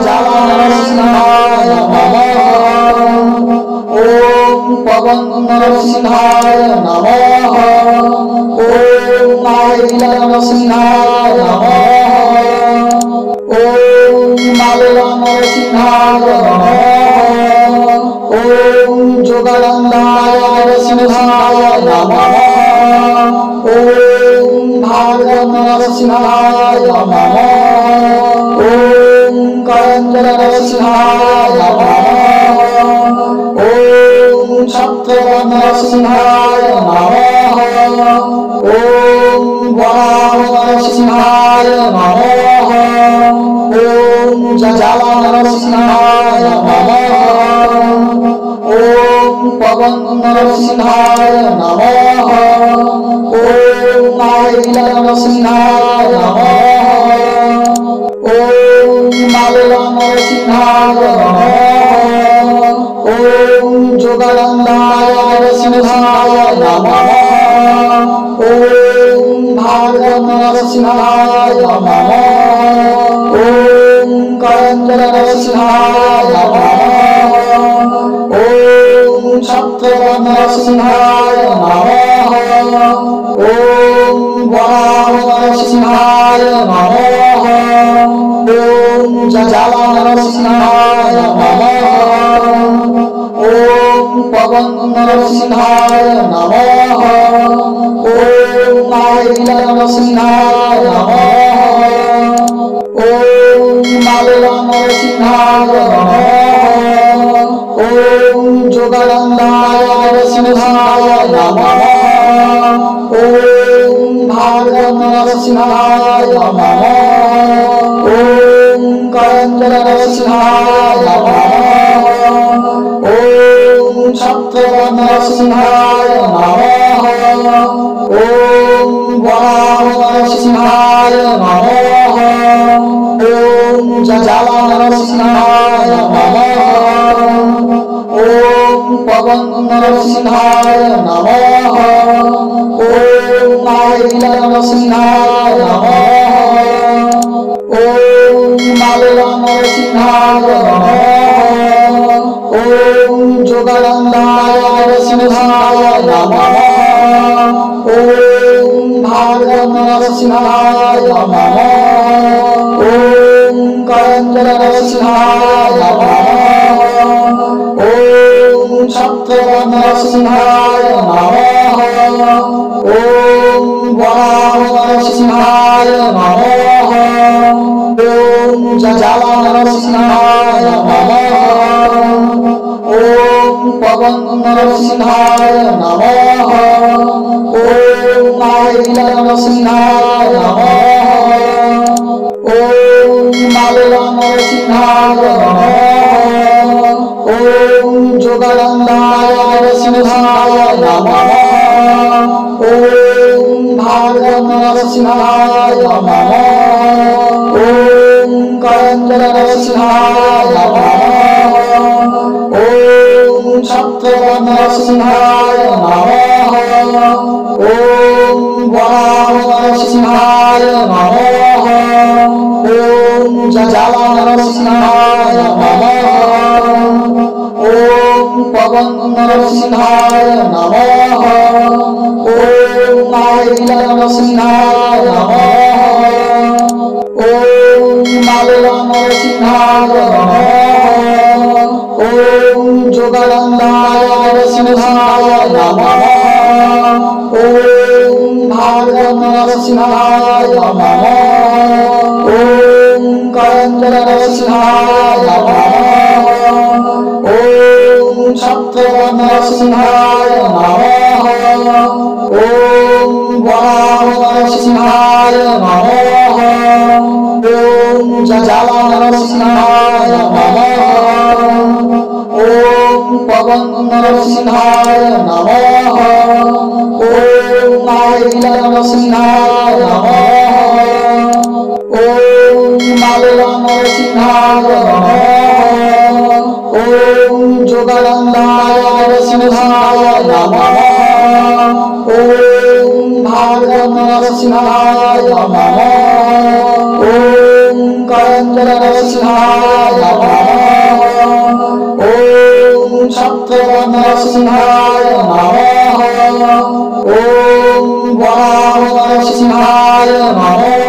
जलानरसिंहाय नमः। ओम पवन नरसिंहाय नमः। ओम माहिला नरसिंहाय नमः। ओम मालिला नरसिंहाय नमः। ओम जोगानंदाय नरसिंहाय नमः। ओम भार्गव नरसिंहाय नमः। ओम करंजल नरसिंहाय नमः। ओम छत्र नरसिंहाय नमः। ओम वराह नरसिंहाय नमः। ओम जला नरसिंहाय नमः। ओम पवन नरसिंहाय नमः। ओम माहिला नरसिंहाय नमः। ओम मालिला नरसिंहाय नमः। ओम जोगानंदाय नरसिंहाय नमः। ओम भार्गव नरसिंहाय नमः। ओम करंजल नरसिंहाय नमः। ओम छत्र नरसिंहाय नमः। ओम वराह नरसिंहाय नमः। ओम जला नरसिंहाय नमः। ओम पवन नरसिंहाय नमः। ओम माहिला नरसिंहाय नमः। ओम मालिला नरसिंहाय नमः। ओम जोगानंदाय नरसिंहाय नमः। ओम भार्गव नरसिंहाय नमः। ओम करंजल नरसिंहाय नमः। ओम छत्र नरसिंहाय नमः। ओम वराह नरसिंहाय नमः। ओम जला नरसिंहाय नमः। ओम पवन नरसिंहाय नमः। ओम माहिला नरसिंहाय नमः। ओम मालिला नरसिंहाय नमः। ओम जोगानंदाय नरसिंहाय नमः। ओम भार्गव नरसिंहाय नमः। ओम करंजल नरसिंहाय नमः। ओम छत्र नरसिंहाय नमः। ओम वराह नरसिंहाय नमः। ओम जला नरसिंहाय नमः। ओम पवन नरसिंहाय नमः। ओम माहिला नरसिंहाय नमः। ओम मालिला नरसिंहाय नमः। ओम जोगानंदाय नरसिंहाय नमः। ओम भार्गव नरसिंहाय नमः। ओम करंजल नरसिंहाय नमः। ओम छत्र नरसिंहाय नमः। ओम वराह नरसिंहाय नमः। ओम जला नरसिंहाय नमः। ओम पवन नरसिंहाय नमः। ओम माहिला नरसिंहाय नमः। ओम मालिला नरसिंहाय नमः। ओम जोगानंदाय नरसिंहाय नमः। ओम भार्गव नरसिंहाय नमः। ओम करंजल नरसिंहाय नमः। ओम छत्र नरसिंहाय नमः। ओम वराह नरसिंहाय नमः। ओम जला नरसिंहाय नमः। ओम पवन नरसिंहाय नमः। ओम माहिला नरसिंहाय नमः। ओम मालिला नरसिंहाय नमः। ओम जोगानंदाय नरसिंहाय नमः। ओम भार्गव नरसिंहाय नमः। ओम नरसिंहाय नमः। ओम सप्तम नरसिंहाय नमः। ओम वराह नरसिंहाय नमः।